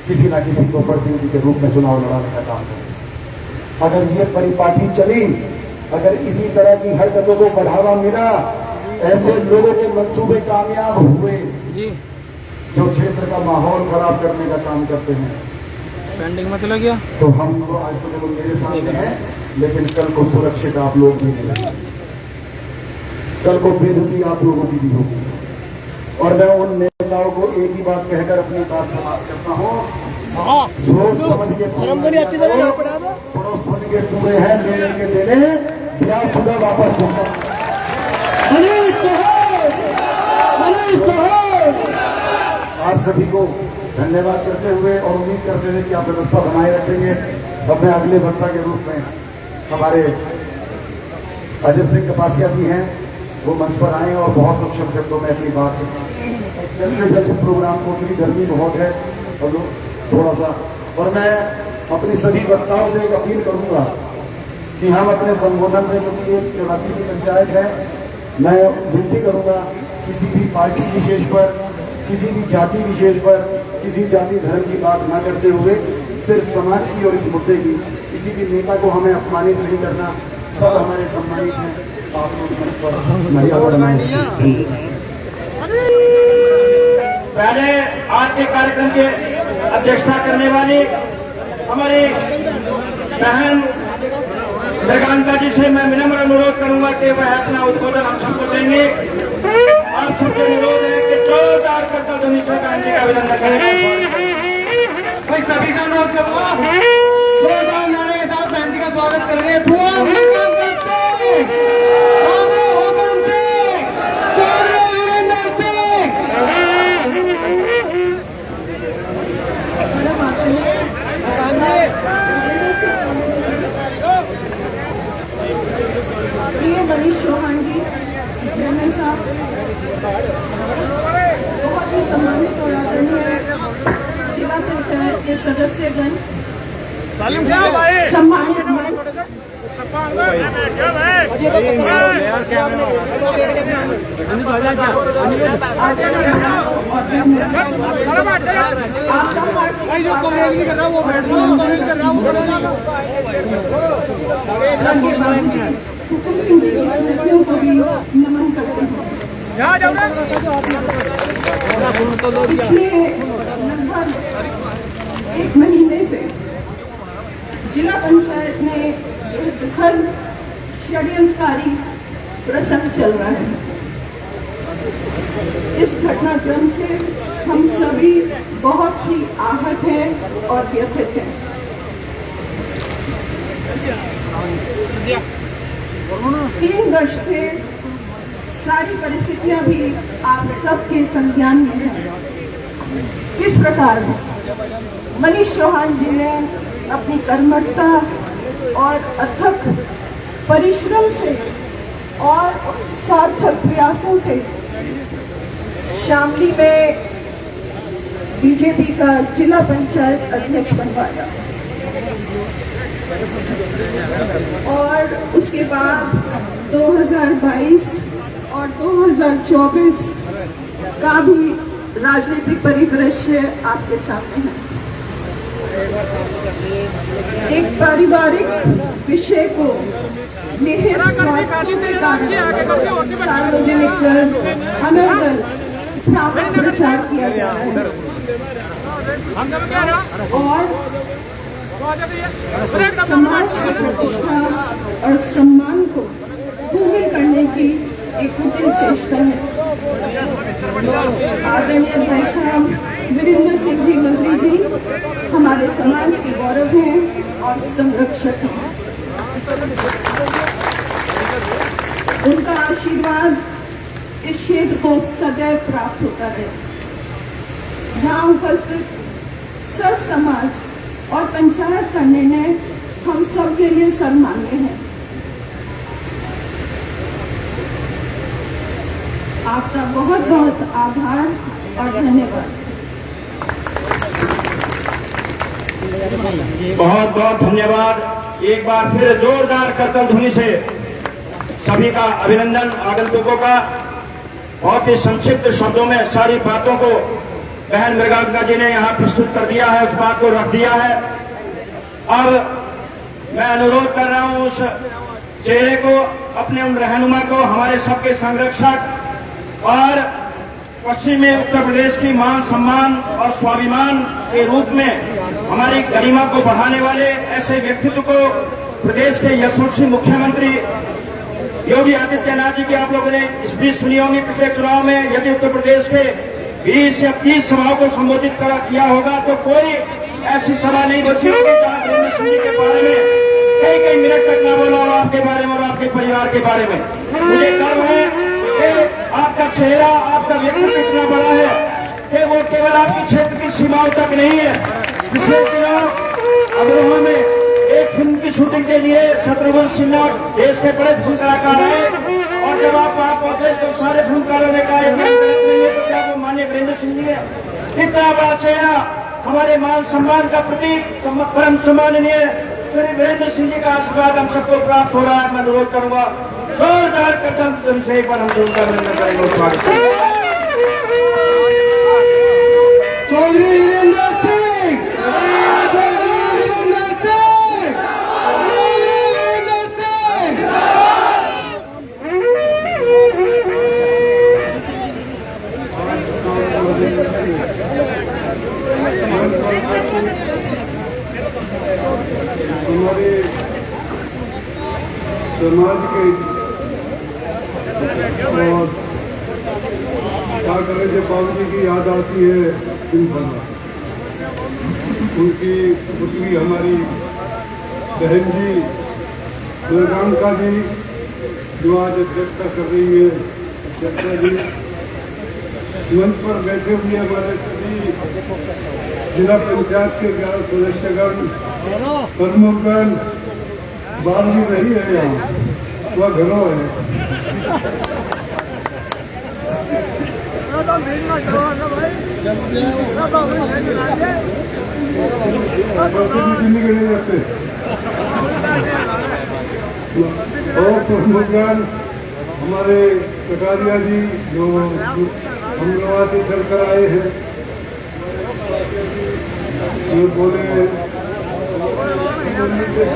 किसी ना किसी को प्रतिनिधि के रूप में चुनाव लड़ाने का काम करें। अगर ये परिपाटी चली, अगर इसी तरह की हरकतों को बढ़ावा मिला, ऐसे लोगों के मंसूबे कामयाब हुए जो क्षेत्र का माहौल खराब करने का काम करते हैं, पेंडिंग में चला गया, तो हम तो आज तो चलो मेरे सामने हैं, लेकिन कल को सुरक्षित आप लोग भी नहीं, कल को बेइज्जती आप लोगों की भी होगी। और मैं उन नेताओं को एक ही बात कहकर अपनी बात समाप्त करता हूँ, सोच समझ के पड़ोस समझ के पूरे हैं, लेने के देने ब्याज शुदा वापस पहुंचा। आप सभी को धन्यवाद करते हुए और उम्मीद करते हुए कि आप व्यवस्था बनाए रखेंगे। अब मैं अगले वक्ता के रूप में हमारे अजय सिंह कपासिया जी हैं, वो मंच पर आए और बहुत संक्षिप्त शब्दों में अपनी बात इस प्रोग्राम को, क्योंकि गर्मी बहुत है और लोग थोड़ा सा, और मैं अपनी सभी वक्ताओं से एक अपील करूंगा कि हम अपने संबोधन में, क्योंकि एक चुनावी की पंचायत है, मैं विनती करूंगा किसी भी पार्टी विशेष पर, किसी भी जाति विशेष पर, किसी जाति धर्म की बात ना करते हुए सिर्फ समाज की और इस मुद्दे की, किसी भी नेता को हमें अपमानित नहीं करना। सब हमारे सम्मानित हैं, आप लोग मर्यादा बनाएं। पहले आज के कार्यक्रम के अध्यक्षता करने वाली हमारी बहन मृगांका जी से मैं विनम्र अनुरोध करूंगा कि वह अपना उद्बोधन हम सबको देंगे। आप सबसे अनुरोध है कि जोरदार करता ध्वनि से बहन जी का अभिनंदन करें। भाई सभी से अनुरोध करूंगा, जोरदार नारे के साथ बहन जी का स्वागत करेंगे। मनीष चौहान जी, चेयरमैन साहब, बहुत ही सम्मानित और आदरणीय जिला पंचायत के सदस्यगण, सम्मानित हुकुम सिंह जी की स्मृतियों को भी नमन करते हैं। पिछले लगभग 1 महीने से जिला पंचायत में एक दुखद षड्यंत्रकारी प्रसंग चल रहा है। इस घटनाक्रम से हम सभी बहुत ही आहत हैं और व्यथित हैं। 3 वर्ष से सारी परिस्थितियां भी आप सबके संज्ञान में हैं। किस प्रकार मनीष चौहान जी ने अपनी कर्मठता और अथक परिश्रम से और सार्थक प्रयासों से शामली में बीजेपी का जिला पंचायत अध्यक्ष बनवाया, और उसके बाद 2022 और 2024 का भी राजनीतिक परिदृश्य आपके सामने है। एक पारिवारिक विषय को निहित स्वार्थ के कारण सार्वजनिक अनर्गल प्रचार किया जा रहा है और समाज की प्रतिष्ठा और सम्मान को धूमिल करने की एक कुटिल चेष्टा है। आदरणीय भाई साहब वीरेंद्र सिंह जी मंत्री जी हमारे समाज के गौरव हैं और संरक्षक हैं। उनका आशीर्वाद इस क्षेत्र को सदैव प्राप्त होता है। यहाँ उपस्थित सर्व समाज और पंचायत का निर्णय हम सब के लिए सम्मान्य है। आपका बहुत बहुत आभार और धन्यवाद। बहुत बहुत धन्यवाद। एक बार फिर जोरदार करतल ध्वनि से सभी का अभिनंदन। आगंतुकों का बहुत ही संक्षिप्त शब्दों में सारी बातों को बहन मृगांका जी ने यहाँ प्रस्तुत कर दिया है, उस बात को रख दिया है। अब मैं अनुरोध कर रहा हूँ उस चेहरे को, अपने उन रहनुमा को, हमारे सबके संरक्षक और पश्चिमी उत्तर प्रदेश की मान सम्मान और स्वाभिमान के रूप में हमारी गरिमा को बढ़ाने वाले ऐसे व्यक्तित्व को प्रदेश के यशस्वी मुख्यमंत्री योगी आदित्यनाथ जी की आप लोगों ने स्पीच सुनी होगी पिछले चुनाव में। यदि उत्तर प्रदेश के 20 या 30 सभाओं को संबोधित किया होगा तो कोई ऐसी सभा नहीं बची होगी जहां वीरेंद्र सिंह जी के बारे में कई मिनट तक न बोला हो, आपके बारे में और आपके परिवार के बारे में। मुझे गर्व है कि आपका चेहरा, आपका व्यक्तित्व इतना बड़ा है कि वो केवल आपके क्षेत्र की सीमाओं तक नहीं है। पिछले दिनों अमरोहा में एक फिल्म की शूटिंग के लिए शत्रुघ्न सिन्हा देश के बड़े फिल्म कलाकार आए और जब आप वहां पहुंचे तो सारे फिल्मकारों ने कहा गलत नहीं है, तो क्या वो माननीय वीरेंद्र सिंह जी है? इतना बड़ा चेहरा, हमारे मान सम्मान का प्रतीक, परम सम्माननीय श्री वीरेंद्र सिंह जी का आशीर्वाद हम सबको प्राप्त हो रहा है। मैं अनुरोध करूंगा जोरदार कदम से एक बार हम उनका अभिनंदन करेंगे। स्वागत चौधरी वीरेंद्र सिंह, चौधरी वीरेंद्र सिंह, चौधरी वीरेंद्र सिंह। हमारे समाज के और क्या करें, जब बाबू जी की याद आती है उनकी पुत्री हमारी बहन जी मृगांका जी जो आज अध्यक्षता कर रही है, अध्यक्षा जी मंच पर बैठे हुए हमारे सभी जिला पंचायत के 11 सदस्यगण, प्रमुखगण, बाल भी नहीं है यहाँ, वह घरों है। जिंदगी नहीं रखते और प्रमुखगण हमारे कटारिया जी जो अमरोहा से चलकर आए हैं, जो बोले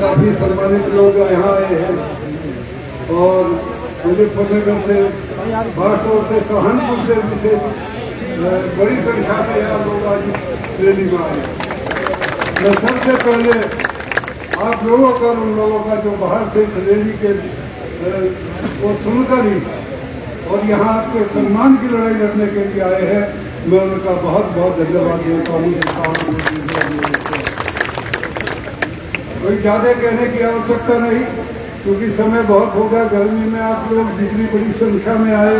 काफी सम्मानित लोग यहाँ आए हैं और मुजफ्फरनगर से, बागपुर से, सहारनपुर से विशेष बड़ी संख्या में यहाँ लोग आज रैली में आए। मैं सबसे पहले आप लोगों का, उन लोगों का जो बाहर से रैली के वो सुनकर ही और यहाँ आपके सम्मान की लड़ाई लड़ने के लिए आए हैं, मैं उनका बहुत बहुत धन्यवाद देता हूँ। कोई ज्यादा कहने की आवश्यकता नहीं, क्योंकि समय बहुत होगा। गर्मी में आप लोग जितनी बड़ी संख्या में आए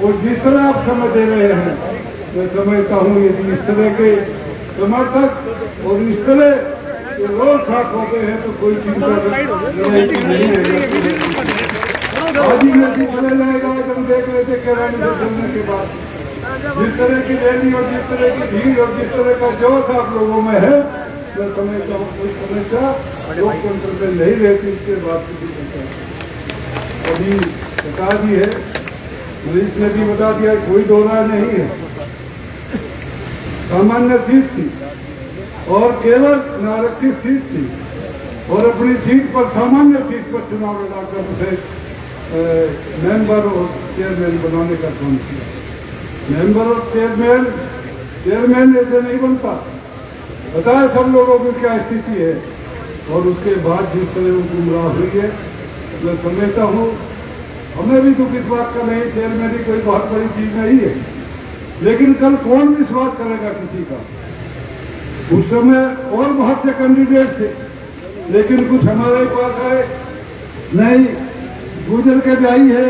और जिस तरह आप समय दे रहे हैं, मैं समझता हूँ यदि इस तरह के समर्थक और इस तरह के लोग साथ होते हैं तो कोई चिंता नहीं है। आज ही में चले जाएगा जब देख रहे थे कैरानी से चलने के बाद जिस तरह की रैली और जिस तरह की भीड़ और जिस तरह का जोश आप लोगों में है, मैं समझता हूँ कोई समस्या लोकतंत्र में नहीं रहती। इसके बाद अभी सरकार भी है, पुलिस ने भी बता दिया, कोई दो राय नहीं है। सामान्य सीट थी और केवल आरक्षित सीट थी और अपनी सीट पर, सामान्य सीट पर चुनाव लड़ाकर उसे मेंबर और चेयरमैन बनाने का काम किया। मेंबर और चेयरमैन ऐसे नहीं बनता, बताया सब लोगों की क्या स्थिति है। और उसके बाद जिस तरह वो गुमराह हुई है, मैं समझता हूँ हमें भी दुख इस बात का नहीं, चेयरमैन ही कोई बहुत बड़ी चीज नहीं है, लेकिन कल कौन विश्वास करेगा किसी का। उस समय और बहुत से कैंडिडेट थे, लेकिन कुछ हमारे पास आए नहीं, गुजर के ब्याही है,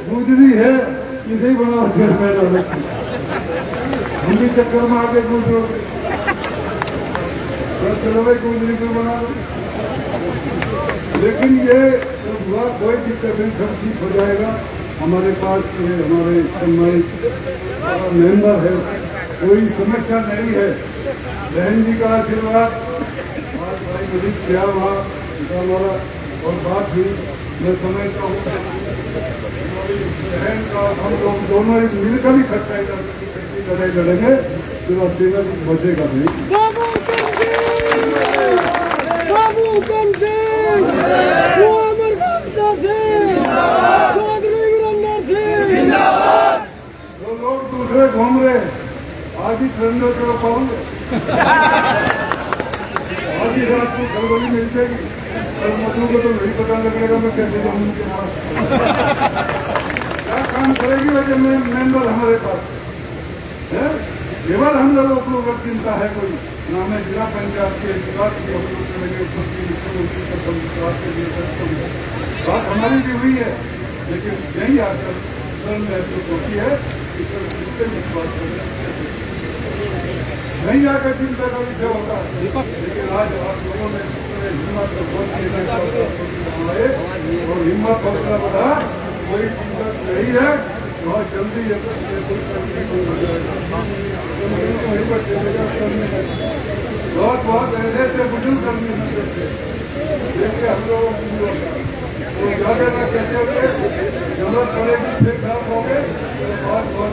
गुजरी है, इसे बनाओ चेयरमैन। हम भी चक्कर में आगे गुजरो, चलो भाई गुजरी को बना दो। लेकिन ये हुआ, कोई दिक्कत नहीं, सब ठीक हो जाएगा। हमारे पास हमारे सम्मानित मेंबर है, कोई समस्या नहीं है। बहन जी का आशीर्वाद, भाई मलिक क्या हुआ हमारा और बात हुई, मैं समझता हूँ बहन का हम लोग दोनों मिलकर ही खर्चा लड़ाई लड़ेंगे। फिर अकेला बचेगा नहीं। बाबू हुकुम सिंह, वो अमर खान सिंह, चौधरी वीरेंद्र सिंह। जो लोग दूसरे घूम रहे आज ही सरेंडर करो पाओगे। आज ही रात को खलबली मिल जाएगी और मधु को तो नहीं पता लगेगा मैं कैसे जाऊँ उनके पास। क्या काम करेगी वजह में मेंबर हमारे पास है। केवल हम लोगों को अगर चिंता है कोई ना मैं जिला पंचायत के विकास की हम लोग करेंगे मुख्यमंत्री का विकास के लिए बात हमारी भी हुई है, लेकिन यही आकर सर महसूस होती है कि सर कितने विश्वास करें नहीं आकर चिंता का विषय होता है। लेकिन आज आप लोगों ने हिम्मत बनाए और हिम्मत हौसला बढ़ा, कोई चिंता नहीं है। बहुत जल्दी बहुत बहुत ऐसे ऐसे बुजुर्ग आदमी होते थे जैसे हम लोग तो ज्यादा ना कहते हुए जरूरत पड़ेगी 6 साल हो गए। बहुत बहुत